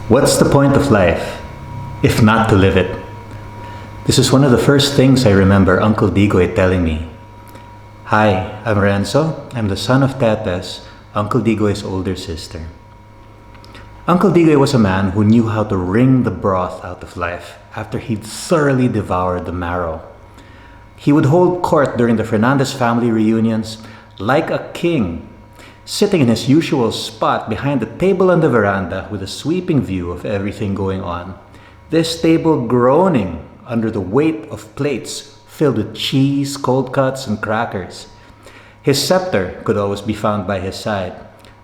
What's the point of life, if not to live it? This is one of the first things I remember Uncle Digoy telling me. Hi, I'm Renzo. I'm the son of Tetes, Uncle Digoy's older sister. Uncle Digoy was a man who knew how to wring the broth out of life after he'd thoroughly devoured the marrow. He would hold court during the Fernandez family reunions like a king, sitting in his usual spot behind the table on the veranda with a sweeping view of everything going on. This table groaning under the weight of plates filled with cheese, cold cuts, and crackers. His scepter could always be found by his side,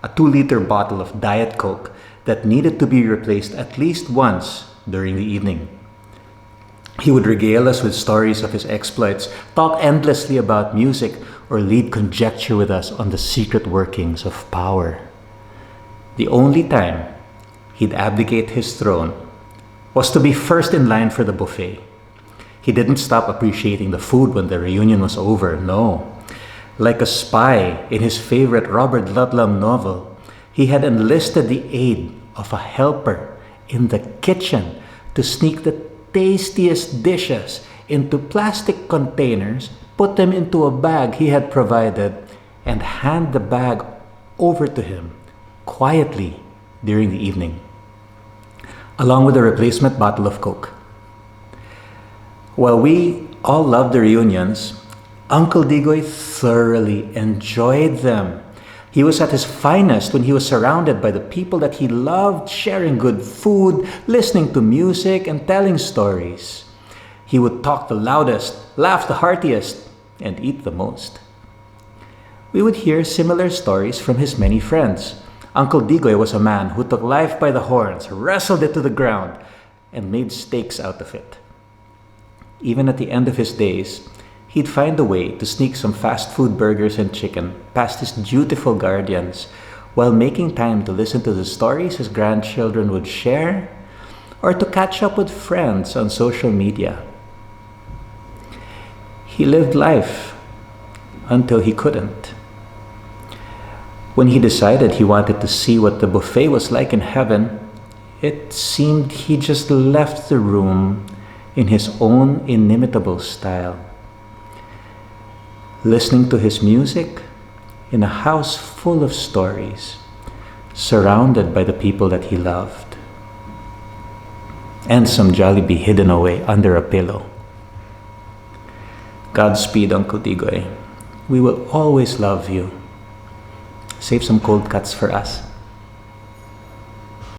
a 2-liter bottle of Diet Coke that needed to be replaced at least once during the evening. He would regale us with stories of his exploits, talk endlessly about music, or lead conjecture with us on the secret workings of power. The only time he'd abdicate his throne was to be first in line for the buffet. He didn't stop appreciating the food when the reunion was over, no. Like a spy in his favorite Robert Ludlum novel, he had enlisted the aid of a helper in the kitchen to sneak the tastiest dishes into plastic containers, put them into a bag he had provided, and hand the bag over to him quietly during the evening, along with a replacement bottle of Coke. While we all loved the reunions, Uncle Digoy thoroughly enjoyed them. He was at his finest when he was surrounded by the people that he loved, sharing good food, listening to music, and telling stories. He would talk the loudest, laugh the heartiest, and eat the most. We would hear similar stories from his many friends. Uncle Digoy was a man who took life by the horns, wrestled it to the ground, and made steaks out of it. Even at the end of his days, he'd find a way to sneak some fast food burgers and chicken past his dutiful guardians while making time to listen to the stories his grandchildren would share or to catch up with friends on social media. He lived life until he couldn't. When he decided he wanted to see what the buffet was like in heaven, it seemed he just left the room in his own inimitable style, listening to his music in a house full of stories, surrounded by the people that he loved, and some Jollibee hidden away under a pillow. Godspeed, Uncle Digoy. We will always love you. Save some cold cuts for us.